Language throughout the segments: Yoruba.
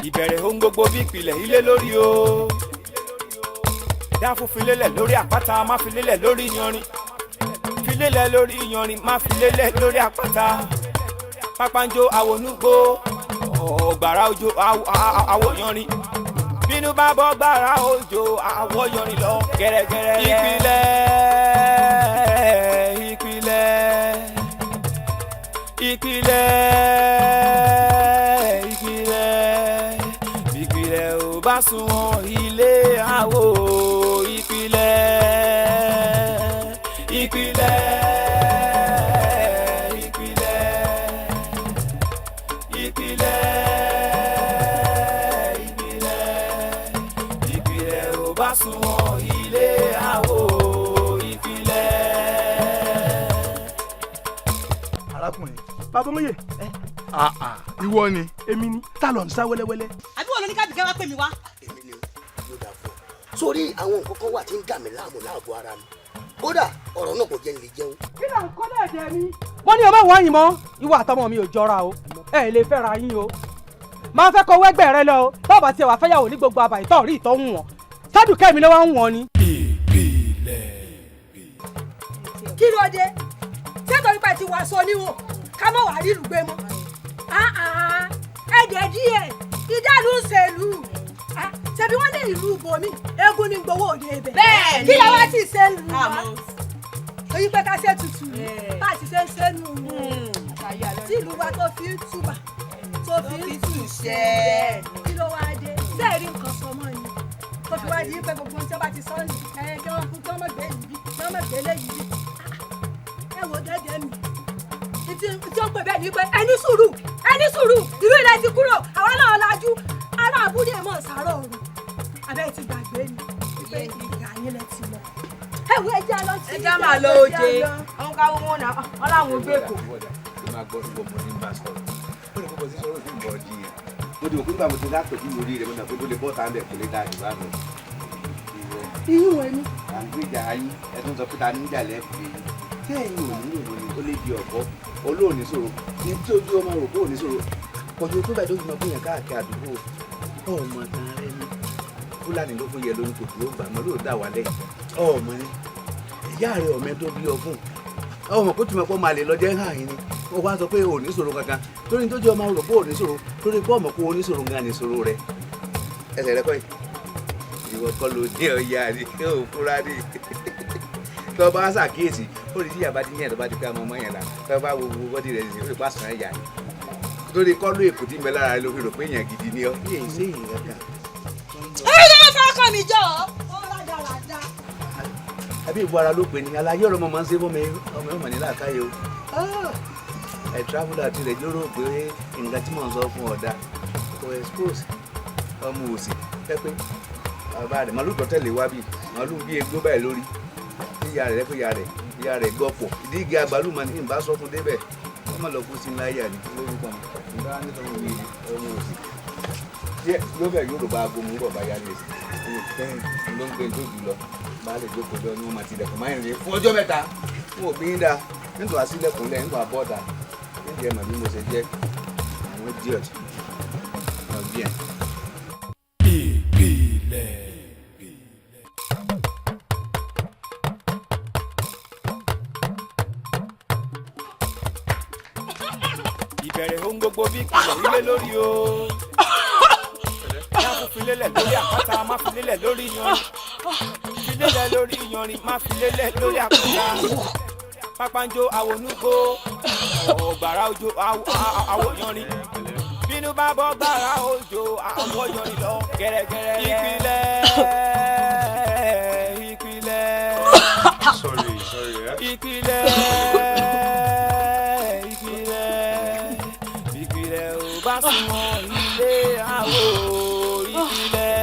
ìbẹ̀rẹ̀ ohun gbogbo bí ìpìlẹ̀ ilé lórí o. dáfún filélẹ̀ lórí àpáta má filélẹ̀ lórí yanrìn. filélẹ̀ lórí yanrìn má filélẹ̀ lórí àpáta. pápánjó àwọnúgbó ọ̀gbàrá òjò àwọ̀ yanrìn. bínú bá bọ́ gbàrá òjò àwọ̀ yanrìn lọ gẹ́rẹ́gẹ́rẹ́. ìpìlẹ̀ ò bá sunwọ̀n ilé àwò ìpìlẹ̀ ò bá sunwọ̀n ilé àwò ìpìlẹ̀. arákùnrin bàbá mọ́yè ìwọ ni èmi ni tá lọ ń sá wẹ́lẹ́wẹ́lẹ́. àbí wọn ló ní kábíkẹ́ wá pè mí wá. èmi ni ló dà fún ọ sórí àwọn nǹkan kan wà tí ń dà mí láàmú láàgọ́ ara mi kódà ọ̀rọ̀ náà kò jẹ́ ilé jẹun. kí ló ń kọ́ lẹ́ẹ̀dẹ̀ mi. wọ́n ní o máa wọ àyìn mọ́ ìwọ àtọmọ mi ò jọra o ẹ lè fẹ́ra yín o máa fẹ́ kó wẹ́gbẹ́ rẹ lọ o tó bá tiẹ̀ wá fẹ́yàwó ní gbogbo àbàyè tó rí ìtọ́hún wọn sádùkẹ́ mi ló wá ń wọ̀n ni. kí ló dé ṣé torí pé ti wá aṣọ oníwọ̀n ká má wàá rí ìlú gbé mọ́. ẹ̀dẹ̀ díẹ̀ ìdánù ṣèlú ṣebí wọ́n ní ìlú bomi eégún ní gbowó òde ibẹ̀. bẹ́ẹ̀ ni kí làwọn ti ṣe lù wá torí pé ká ṣe tutù bá a ti ṣe ń ṣe nù tí ìlú wa tó fi ń túbà tó fi ń tù ṣẹ́ kí ló wáá dé sẹ́ẹ̀rí nǹkan sọmọ ni tó fi wáá di pé gbogbo ohun tí wọ́n bá ti sọ ní kí wọ́n fún kí wọ́n mọ̀ gbé yìí bí kí wọ́n mọ̀ gbé léyìí bí ẹ wo dẹ́dẹ́ mi tí ó pè bẹ́ẹ̀ ni pé ẹni sùúrù ìlú ilẹ̀ ti kúrò àwọn náà lajú ará àbúrò mọ̀ sàárọ̀ ọ̀run abẹ́ ti gbàgbé ni pé ìgbà yín lẹ ti lọ. ẹ wo ẹja lọ sí ẹja máa lọ oje àwọn káwọn wọn náà wọn làwọn gbé kò. mo di òkú nígbà mo ti lápẹ̀ tí mo rí rẹ̀ mo nà pé tó lè bọ́ tá à ń bẹ̀ kò lè dá ìgbà mi. iyún ẹni. à ń gbèjà ayé ẹtún sọ pé ta ní ìjà lẹ́ẹ̀kì yìí tí ẹ̀yin ò ní ìròyìn ó lè di ọ̀pọ̀ olóòní sọ̀rọ̀ ní tí ojú ọmọ rò kó òní sọ̀rọ̀ kọjú tó bá dójú mọ fún yẹn káàkiri àdúgbò ọmọ tán rẹ ní fúlàní ló fún yẹ lórí kòtò ló gbà mọ ló dà wálẹ̀ ọmọ ni ìyá rẹ ọmọ tó bí ọ fún ọmọ kó tún mọ pé máa lè lọ jẹ́ hàn yín ni wọ́n wá sọ pé òní sọ̀rọ̀ kankan torí tó jẹ́ ọmọ rò pé òní sọ̀rọ̀ torí pé ọmọ kó òní sọ̀rọ̀ gan ni sọ̀rọ̀ rẹ ẹsẹ̀ rẹ kọ́ yìí ìwọ kọ́ ló ní ọ̀ya ni ó fúra ní tó bá ṣàkíyèsí ó lè tíyà bá ti yẹn tó bá ti pé ọmọ yẹn la tó bá wo gbogbo bọ́dì rẹ̀ sí ó lè pa sàn ẹ̀yà ni torí kọ́ ló èkó tí ń bẹ lára rẹ ló fi rò pé èèyàn gidi ni ọ yé ìṣe ìyẹn kan. ẹ ló fẹ́ kọ́ mi jọ ọ́ rádaràda. àbí ìbò ara ló pè ní alayé ọ̀rọ̀ ọmọ máa ń ṣe fọ́mọ ọmọ ní làákàyè o ẹ̀ traveller tirẹ̀ ló rò pé nǹkan tí mò ń sọ fún ọ̀dà kò expose ọmọ òsì pẹ́pẹ́ bàbá rẹ̀ màálù tó tẹ̀lé wá bí màálù bí egbó báyìí lórí ìyá rẹ̀ fún ìyá rẹ̀ gbọ́pọ̀ ìdí igi àgbàlùmọ̀ ní ìbá sọ fún débẹ̀ wọ́n má lọ kú sí láyà ní lórúkọ ìbá nítorí òun yìí ọmọ òsì díẹ̀ ló bẹ̀ yóò bá aago mú bọ̀ bá yá lè sí ló ń gbé jókòó lọ bá lè jókòó lọ ní wọn máa ti dẹ̀kùn máa ń rìn fún ọjọ́ mẹ́ta wọn ò bí ń da nítorí àsílẹ̀kùn lẹ̀ nítorí àbọ̀dà níbi ẹ̀mọ̀ bí mo ṣe jẹ́ àwọn idiot ọ̀bí ẹ̀. ìbẹ̀rẹ̀ ohun gbogbo bí ìpìlẹ̀ ilé lórí o. dáfún filélẹ̀ lórí àpáta má filélẹ̀ lórí yanrìn. filélẹ̀ lórí yanrìn má filélẹ̀ lórí àpáta. pápánjó àwọnúgbó ọ̀gbàrá òjò àwọ̀ yanrìn. bínú bá bọ́ gbàrá òjò àwọ̀ yanrìn lọ gẹ́rẹ́gẹ́rẹ́. ìpìlẹ̀ bá sunwọ̀n ilé àwò ìpìlẹ̀.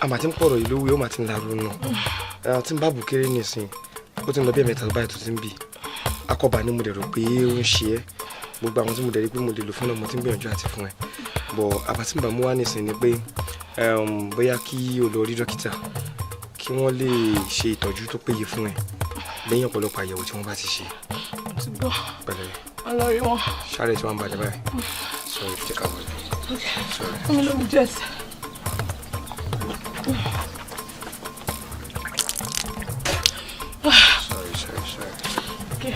àmà tí ń pọ̀rọ̀ yìí lówó yóò máa ti ń larú nù tí ń bá bù kéré nìsín ó ti ń lọ bí ẹ̀mẹ́ta báyìí tó ti ń bì akọ́bà ni mo dẹ̀ rò pé ó ń ṣe é gbogbo àwọn tí mo dẹ̀ rí pé mo lè lò fún náà mo ti ń gbìyànjú àti fún ẹ bọ̀ àbá tí ń bá mú wá nìsín ni pé bóyá kí o lọ rí dókítà kí wọ́n lè ṣe ìtọ́jú tó péye fún ẹ lẹ́yìn ọ̀pọ̀lọpọ̀ àyẹ̀wò tí wọ́n bá ti ṣe. ti gbọ́. pẹ̀lẹ́. ọlọ́rí wọn. sáré tí wọ́n ń bàjẹ́ báyìí. sorry jẹ́ ká wọlé. sorry. fún mi lómi jẹ́ ẹsẹ̀. sorry. Okay.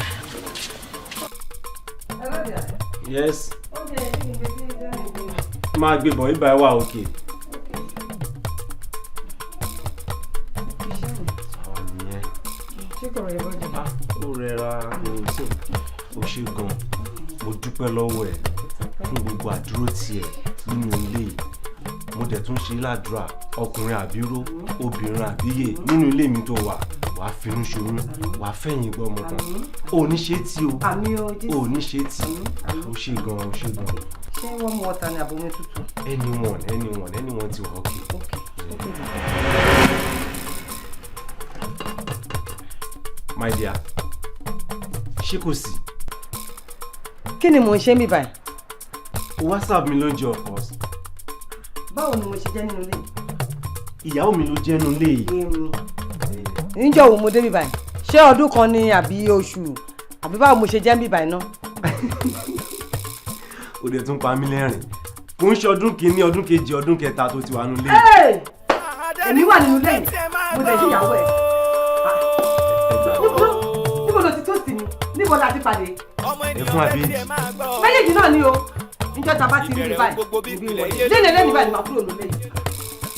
Yes. Máa gbé bọ̀ ibà wà òkè. Ó rẹra ó ṣe gan. Mo dúpẹ́ lọ́wọ́ ẹ̀ fún gbogbo àdúró tiẹ̀ nínú ilé yìí. Mo dẹ̀ tún ṣe ládùúrà ọkùnrin àbíró obìnrin àbíyè nínú ilé mi tó wà. Wàá finú ṣoyún wàá fẹ̀yìn gbọ́ ọmọ kan ò ní ṣe tí o ò ní ṣe tí ó ṣe gan. ṣé wọ́n mú ọta ní abomi tútù. anyone ti wà ókè. My dear ṣé kò sí. kí ni mò ń ṣe mí báyìí. WhatsApp mi ló ń jẹ of course. báwo ni mo ṣe jẹ́ nínú ilé yìí. ìyàwó mi ló jẹ́ nínú ilé yìí. níjọ́ wo mo dé bí báyìí ṣé ọdún kan ni àbí oṣù àbí báwo mo ṣe jẹ́ bí báyìí náà. ó dẹ̀ tún pa mí lẹ́rìn kò ń ṣe ọdún kìíní ọdún kejì ọdún kẹta tó ti wà nínú ilé. èmi wà nínú ilé yìí mo dẹ̀ ṣe ìyàwó ẹ̀. níbo ló ti tó sí mi níbo la ti pàdé. ẹ̀fún àbíyèjì. méjèèjì náà ni o níjọ́ ta bá ti rí mi báyìí ibi ìwọ̀nyí lẹ́nu báyìí máa kúrò nílé yìí.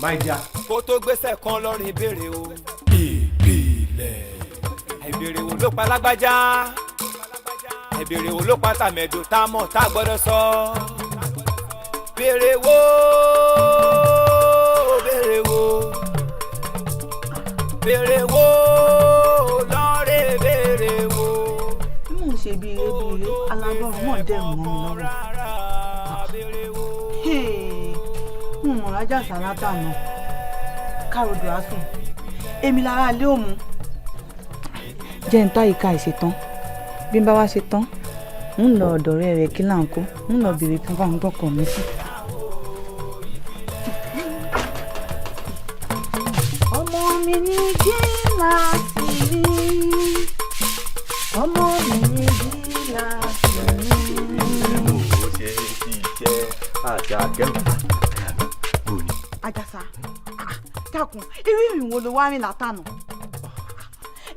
My dear. kó tó gbéṣẹ́ kan lọ́rùn ìbéèrè o. Ìpìlẹ̀. ìbéèrè wo ló pa lágbájá ìbéèrè wo ló pa tàmẹ̀dò tá a mọ̀ tá a gbọ́dọ̀ sọ. béèrè wo béèrè wo béèrè wo lọ́rẹ̀ béèrè wo. bí mò ń ṣe bí eré alágbọ́run mọ̀ dẹ̀ mọ́ mi lọ́wọ́. n ò rájà sàrátà náà károdò asùn èmi lára lé òmu. jẹ́ ń tá ìka ìṣetán bí n bá wá ṣe tán ń lọ ọ̀dọ̀ ọ̀rẹ́ rẹ̀ kí là ń kó ń lọ bèrè fún bá ń gbọ́kọ̀ mi sí. ọmọ mi ní gíláàsì rí ọmọ mi ní gíláàsì rí. mo ṣe iṣẹ́ àti akẹ́kọ̀ọ́. Àjàsà dákun irú ìrìn wo ló wá rìn látànà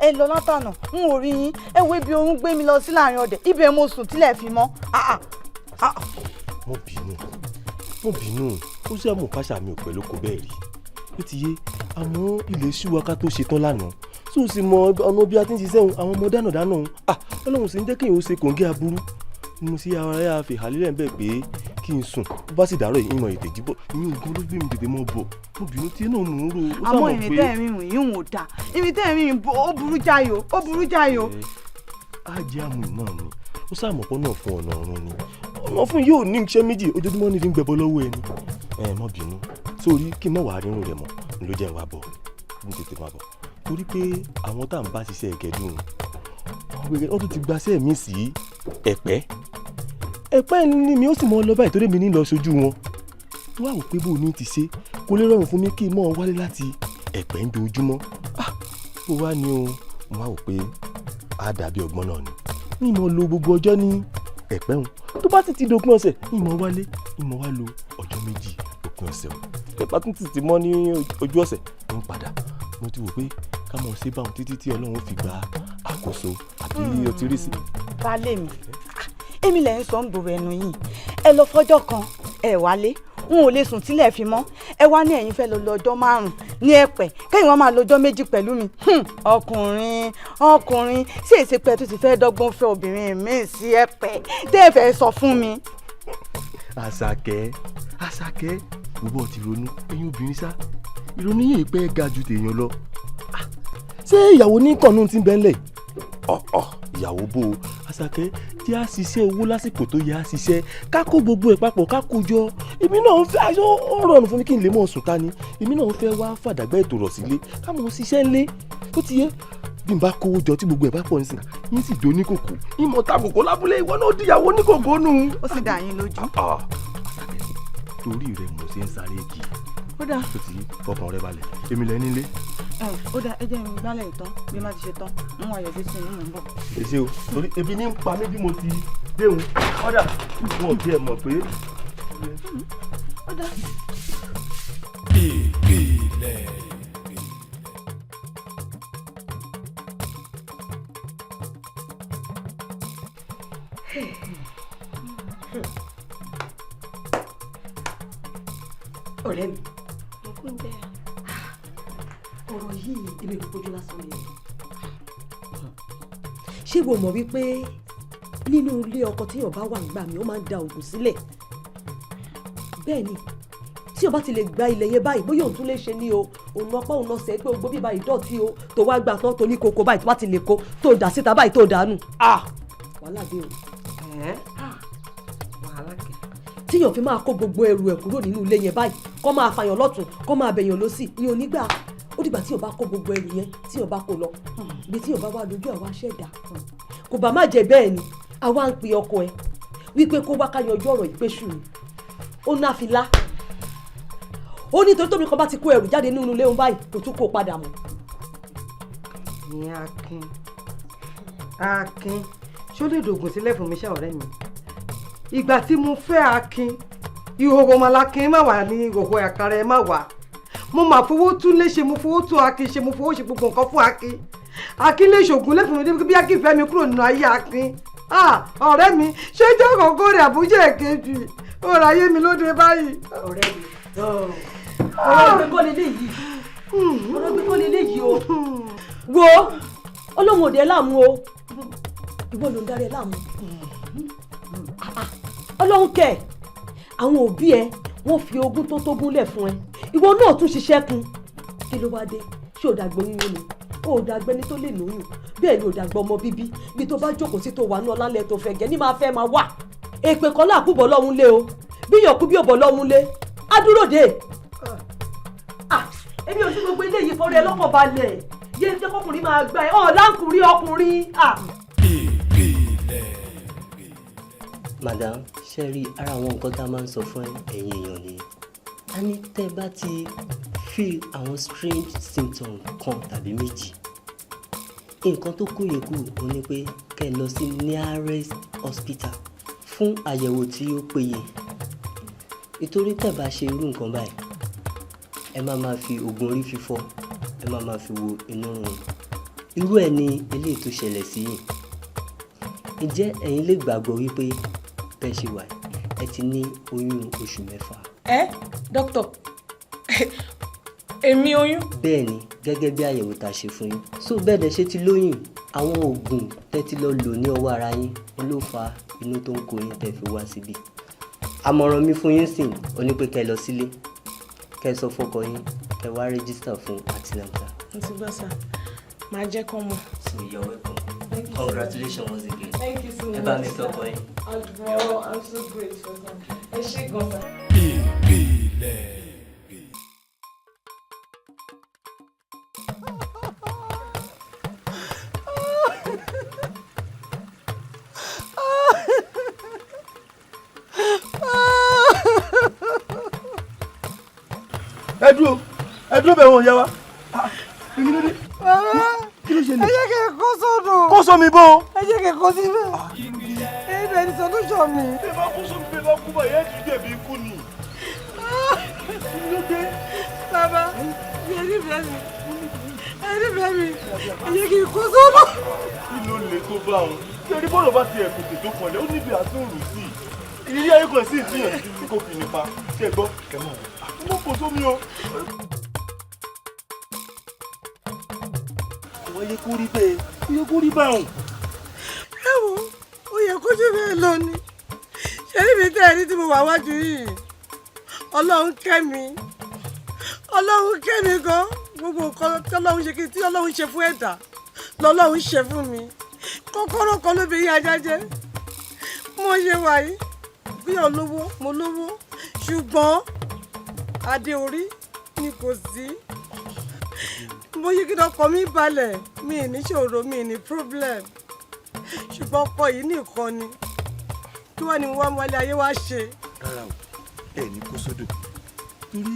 ẹ lọ látànà n ò rí yín ẹ wo ibi oorun gbé mi lọ sí láàrin ọdẹ ibẹ̀ mo sùn tílẹ̀ fi mọ́. mo bínú ó ṣe àmọ́ káṣá mi ò pẹ̀lú kó bẹ́ẹ̀ rí ó ti yé àmọ́ ilé ṣúwa ká tó ṣe tán lánàá tó sì mọ ọ̀nà bí a ti ń ṣiṣẹ́ òun àwọn ọmọ dáná òun ọlọ́run sì ń jẹ́ kéèyàn ó ṣe kòǹgẹ́ aburú mo sì ara yà fi hàlílẹ̀ ń bẹ̀ pé kí n sùn bó bá sì dàárọ̀ ìmọ̀ ètè jíbọ̀ ìyún ogun ló gbé mi tètè mọ́ bọ̀ mo bínú tí náà mò ń ro ó sàmọ̀ pé. àmọ́ ìrìn tẹ́ ẹ̀rín rìn yìí ò dáa ìrìn tẹ́ ẹ̀rín rìn ó burú jáyò ó burú jáyò. á jẹ́ àmú náà ni ó sàmọ̀ pọ́ náà fún ọ̀nà ọ̀run ni ọ̀nà fún yóò ní iṣẹ́ méjì ojoojúmọ́ ní fi ń gbẹbọ lọ́wọ́ ẹni má bínú sórí kí n má wàá rírun rẹ̀ mọ́ ni ló jẹ́ ń wá bọ̀ ní tètè má bọ̀ torí pé àwọn tá à ń bá ṣiṣẹ́ ẹ̀kẹ́dùn wọ́n tún ti gbaṣẹ́ mi sí ẹ̀pẹ́ ni mi ó sì mọ lọ báyìí torí mi ní lọ sójú wọn tó wà wò pé bó ní ti ṣe kó lè rọrùn fún mi kí n mọ̀ wálé láti ẹ̀pẹ́ ń dojúmọ́ ó wá ní o mo wá wò pé á dàbí ọgbọ́n náà ni ní mo lo gbogbo ọjọ́ ní ẹ̀pẹ́ òun tó bá sì ti dópin ọ̀sẹ̀ ní mo wálé ní mo wá lo ọjọ́ méjì òpin ọ̀sẹ̀ o ẹ̀pá tún ti mọ́ ní ojú ọ̀sẹ̀ ń padà mo ti wò pé ká mọ̀ ṣe báwọn títí tí Ọlọ́run fi gba àkóso àbí ọtí rí sí. baálé mi èmi lẹ́yìn sọ ń bòrò ẹnu yìí ẹ lọ fọjọ́ kan ẹ wálé n ò lè sùn tílẹ̀ fi mọ́ ẹ wá ní ẹ̀yin fẹ́ lọ lọ́jọ́ 5 ní ẹ̀pẹ́ kẹ́yìn wọn máa lọ́jọ́ 2 pẹ̀lú mi ọkùnrin sí èsì pẹ́ tó ti fẹ́ dọ́gbọ́n fẹ́ obìnrin mi sí ẹ̀pẹ́ tẹ́ ẹ fẹ́ sọ fún mi. Àṣàkẹ́ gbogbo ti ronú ẹ̀yin obìnrin sá ìrònú yìí pẹ́ ga ju tèèyàn lọ ṣé ìyàwó ní kànnú ti ń bẹ́ńlẹ̀ ìyàwó bò ó Àṣàkẹ́ tí a ṣiṣẹ́ owó lásìkò tó yẹ a ṣiṣẹ́ ká kó gbogbo ẹ̀ papọ̀ ká kó jọ èmi náà ń fẹ́ aṣọ ọ̀rọ̀ fún mi kí n lè mọ̀ sùn ta ni èmi náà ń fẹ́ wá fàdàgbà ètò rọ̀ sílé ká mọ̀ ṣiṣẹ́ ńlé ó ti yé bí n bá kówó jọ tí gbogbo ẹ̀ bá pọ̀ nísìnyí yín sì do níkòkò ìmọ̀ ta kòkó lábúlé ìwọ náà díyàwó níkòkò nù. ó sì dá yín lójú. torí rẹ mo ṣe ń sáré kì í ó dà tó ti fọkàn rẹ balẹ̀ èmi lẹ nílé ó dá ẹ jẹ́ mi gbálẹ̀ ìtàn bí má ti ṣe tán ń wá yọjú sí inú mò ń bọ̀. èsì o torí ebi ní ń pa mí bí mo ti déhùn kọ́dà wọn ò tiẹ̀ mọ̀ pé. ó dá. Ìpìlẹ̀. ọ̀rẹ́ mi ọ̀rọ̀ yìí èmi kò fojú lásán lé ṣé wo mọ̀ wípé nínú ilé ọkọ tíyàn bá wà nígbà mi ó máa ń da oògùn sílẹ̀ bẹ́ẹ̀ ni tí o bá ti lè gba ilẹ̀ yẹn báyìí bóyá òun tún lè ṣe ní o òun ọpọ́ òun ọ̀sẹ̀ pé ogbó bíbá ìdọ̀tí o tó wá gbà tán tó ní koko báyìí tó bá ti lè kó tó dà síta báyìí tó dànù wàhálà dé o. wàhálà kẹ. tíyàn fi máa kó gbogbo ẹrù ẹ̀ kúrò nínú ilé yẹn báyìí kó máa fàyàn lọ́tún kó máa bẹ̀yàn lọ́sì ní onígbà ó dìgbà tíyàn bá kó gbogbo ẹrù yẹn tíyàn bá kó lọ ibi tíyàn bá wà lójú àwa ṣẹ̀dá kò bá má jẹ bẹ́ẹ̀ ni àwa ń pe ọkọ ẹ wípé kó wá ká yanjú ọ̀rọ̀ ìpéṣù ni ó ná fi lá ó ní torí tóbi kan bá ti kó ẹrù jáde nínú ilé òun báyìí kò tún kó padà mọ́. ní Akin ṣó lè dògùn sílẹ̀ fún mi ṣe ọ̀rẹ́ mi ìgbà tí mo fẹ́ Akin ìhòòhò màlákin má wà ní ìhòòhò àkàrà ẹ má wà mo mà fowó tún lé ṣe mo fowó tún Akin ṣe mo fowó ṣe gbogbo nǹkan fún Akin lè ṣògùn lẹ́fún mi débi bí Akin fẹ́ mi kúrò nínú ayé Akin ọ̀rẹ́ mi ṣé jẹ́ kọ̀ọ̀kan rẹ̀ àbújá èkejì ọ̀rọ̀ ayé mi lóde báyìí. ọ̀rẹ́ mi ọ̀rọ̀ gbẹ́kọ́ lélẹ́yìí ọ̀rọ̀ gbẹ́kọ́ lélẹ́yìí o wo Ọlọ́run òde láàmú o ìwọ ló ń darí ẹ láàmú Ọlọ́run kẹ àwọn òbí ẹ wọ́n fi ogún tó tógún lẹ̀ fún ẹ ìwọ náà tún ṣiṣẹ́ kun kí ló wá dé ṣé ò dàgbọ́ yín ni ò dàgbẹ́ni tó lè lóyún bẹ́ẹ̀ ni ò dàgbọ́ ọmọ bíbí bí tó bá jókòó sí tó wà ní ọlálẹ̀ tó fẹ́ gẹ́ ní máa fẹ́ máa wà èpè kan láàkú bọ̀ lọ́hún lé o bí yànkú bí ò bọ̀ lọ́hún lé á dúró dé. èmi ò sí gbogbo eléyìí fọ́rọ̀ ẹ lọ́kàn balẹ̀ yé jẹ́ kọkùnrin máa gbá ẹ láǹkùnrin ọkùnrin. madam ṣe rí ara àwọn nǹkan tá a máa ń sọ fún ẹ̀yin èèyàn nìyẹn a ní tẹ́ bá ti feel àwọn strange symptoms kan tàbí méjì nǹkan tó kù yẹ kù ó ní pé kẹ́ ẹ lọ sí nearest hospital fún àyẹ̀wò tí ó péye nítorí tẹ́ bá ṣe irú nǹkan báyìí ẹ máa fi oògùn orí fífọ́ ẹ máa fi wo inú rùn irú ẹ̀ ni eléyìí tó ṣẹlẹ̀ sí yìí ǹjẹ́ ẹ̀yin lè gbàgbọ́ wípé bẹ́ẹ̀ ṣe wà ẹ ti ní oyún oṣù 6. dókítà èmi oyún. bẹ́ẹ̀ ni gẹ́gẹ́ bí àyẹ̀wò tá a ṣe fún yín so bẹ́ẹ̀ dẹ̀ ṣe ti lóyún àwọn oògùn tẹ́ ti lọ lò ní ọwọ́ ara yín ló fa inú tó ń kó yín tẹ́ fi wá síbí àmọ̀ràn mi fún yín sìn ó ní pé kẹ́ lọ sílé kẹ́ sọ fọ́kọ yín kẹ́ wá rẹ́gísítà fún antinata. mo ti gbọ́ sá máa jẹ́ kọ́ mọ̀. so you're welcome. Congratulations once again. Thank you so much. ẹ bá mi tọkọ yín. I'm so grateful. ẹ ṣé gan-an. Ìpìlẹ̀. ẹ dúró bẹ̀ wọ́n yá wa èmi ló dé kí ló ṣe lè. ẹ jẹ́ kí n kó sódò. kó sómi bó. ẹ jẹ́ kí n kó síbẹ̀. ibẹ̀ ni solution mi. bí bá kú sómi bí bá kú bá yẹn tún jẹ̀bi ikú ni. kí ló dé. bàbá ẹ nífẹ̀ẹ́ mi ẹ nífẹ̀ẹ́ mi ẹ jẹ́ kí n kó sódò. kí ló lè tó bá wọn tí ẹni bọ́ọ̀lù bá ti ẹ̀kọ́ tètò pọ̀lẹ́ ó níbi àtúnrù sí i ìrírí ayé kan sí ìtìyàn tí kò fi nípa ṣe gbọ́ kẹmọ́ mo kò sómi o. wọ́n yẹ kó rí bẹ́ẹ̀ yẹ kó rí báwọn. ẹ wo ó yẹ kójú bẹ́ẹ̀ lọ ni ṣé níbi tẹ́ ẹ ní tí mo wà wájú yìí ọlọ́run kẹ́ mi gan gbogbo nǹkan tí ọlọ́run ṣe kí tí ọlọ́run ṣe fún ẹ̀dá lọ́lọ́run ṣe fún mi kọ́kọ́rọ́ kan ló fi yí ajá jẹ́ mo ṣe wà yìí bí olówó mo lówó ṣùgbọ́n adé orí ni kò sí mo yí kí ọkọ mi balẹ̀ mi ì ní ṣòro mi ì ní problem ṣùgbọ́n ọkọ yìí nìkan ni kí wàá ní wọ́n wálé ayé wá ṣe. rárá o ẹ ní kó sódò torí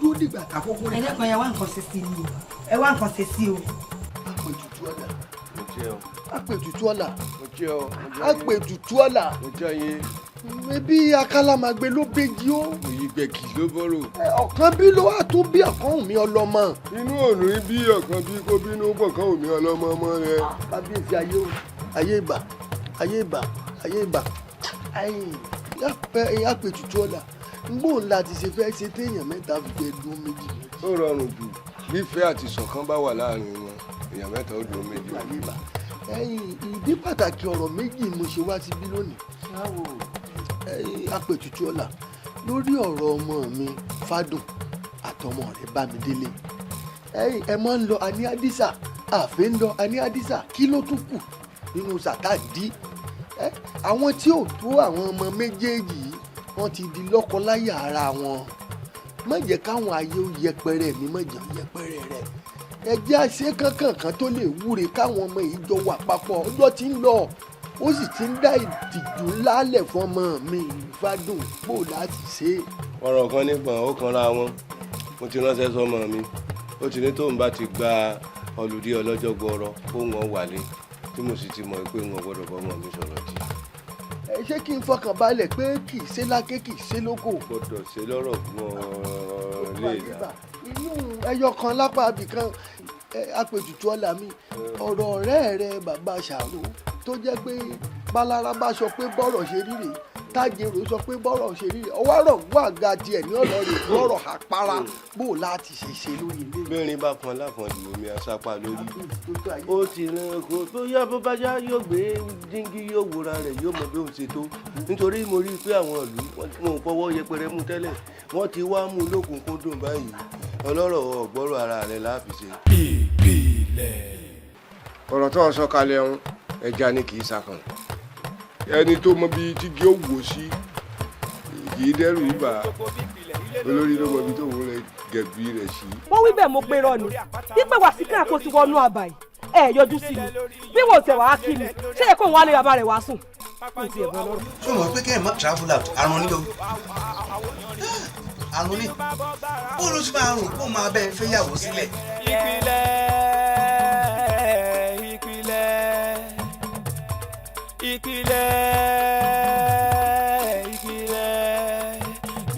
dúró dìgbà àkókò rẹ̀. ẹ̀yẹ́ kan yẹn wá nǹkan ṣe sí i ẹ wá nǹkan ṣe sí o. Apètùtù ọ̀la. mo jẹ́ ọ. Apètùtù ọ̀la. mo jẹ́ ọ. Apètùtù ọ̀la. mo jẹ́ yín. Ebi akálàmàgbé ló béjì ó. Òyìnbẹ̀kì ló bọ́rọ̀. Ọ̀kan bí ló wà tó bí ọ̀kan mi ọlọ́mọ. Inú òòlù bí ọ̀kan bí kó bínú pọ̀kan mi ọlọ́mọ ọmọ rẹ. Kábíyèsí ayé ìbà ayé ìbà ayé ìbà Apètùtù ọ̀la ngbóhùn láti ṣe fẹ́ ṣe téèyàn mẹ́ta fi fẹ́ dún méjì. Ó rọrùn jù bífẹ́ àti ṣọ̀kan bá wà láàrin wọn èèyàn mẹ́ta ó dún méjì. Ayé ìbà ìdí pàtàkì ọ̀rọ̀ méjì mo ṣe wá síbí lónìí. Apètùtù ọ̀la lórí ọ̀rọ̀ ọmọ mi Fádùn àtọmọ rẹ̀ Bámidélé ẹ máa ń lọ àní àdìsá àfẹ́ ń lọ àní àdìsá kí ló tún kù nínú sàtáàdì àwọn tí ò tó àwọn ọmọ méjèèjì yìí wọ́n ti di lọ́kọláya ara wọn má jẹ́ káwọn ayé ó yẹpẹrẹ mi má jẹ́ yẹpẹrẹ rẹ̀ ẹ jẹ́ àṣẹ kankan tó lè wúre káwọn ọmọ yìí jọ wà papọ̀ ọjọ́ tí ń lọ ó sì ti ń dá ìtìjú lálẹ̀ fún ọmọ mi Fádùn bò láti ṣe. ọ̀rọ̀ kan nígbà ó kanra wọn mo ti ránṣẹ́ sọ́mọ mi ó ti ní tóun bá ti gba ọlùdí ọlọ́jọ́ gbọ́rọ̀ kó wọn wálé tí mo sì ti mọ̀ pé wọn gbọ́dọ̀ bọ́mọ mi sọ̀rọ̀ jì. Ṣé kí n fọkàn balẹ̀ pé kì í ṣe láké kì í ṣe lóko. gbọ́dọ̀ ṣe lọ́rọ̀ fún ọ lè dá. inú ẹyọ kan lápá abìkan Apètùtù ọ̀la mi ọ̀rọ̀ ọ̀rẹ́ rẹ bàbá Ṣàrò tó jẹ́ pé bálára bá sọ pé bọ́rọ̀ ṣe ríre tájèrò sọ pé bọ́rọ̀ ṣe rí ọwọ́ àrọ̀ wà ga tiẹ̀ ní ọlọ́rẹ̀ bọ́rọ̀ àpárá bó láti ṣe lórí ilé. bẹ́ẹ̀rin bá pọn láfọn ìwò mi aṣápá lórí ó ti rán kó tó yá bó bá yá yóò gbé díngí yóò wòra rẹ̀ yóò mọ bí òun ṣe tó nítorí mo rí i pé àwọn ìlú wọn ò fọwọ́ yẹpẹrẹ mú tẹ́lẹ̀ wọ́n ti wá mú lókùnkúndùn báyìí ọlọ́rọ̀ ọ̀gbọ́rọ̀ ara rẹ̀ láàfin ṣe. ọ̀rọ̀ tó ń sọ kalẹ̀ ọ̀hún ẹja ni kì í sakàn ẹni tó mọ bí tígi ó wò sí kì í dẹ́rù ibà olórí ló mọ bí tó wọlé gẹ̀bí rẹ̀ sí. wọ́n wí bẹ́ẹ̀ mo pé rọ ni wípé wà sí kíra kó ti wọnú àbà yìí ẹ yọjú sí mi bí wò tẹ̀ wá kí mi ṣé ẹ kó wọn lé bàbá rẹ̀ wá sùn kó tiẹ̀ bọ́ lọ́rùn. ṣé o mọ̀ pé kẹ́hìn má travel out àrùn nílò àrùn ní ó ló ti máa rùn kó máa bẹ́ẹ̀ fẹ́ yàwó sílẹ̀.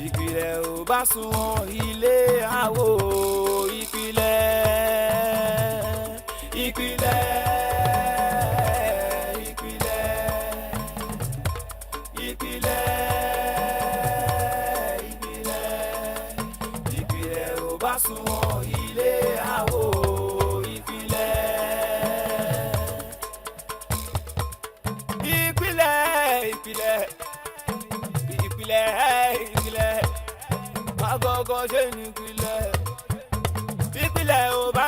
ìpìlẹ̀ ò bá sunwọ̀n ilé àwò ìpìlẹ̀ ò bá sunwọ̀n ilé àwò ìpìlẹ̀ agogo ṣe ní ìpìlẹ̀ ò bá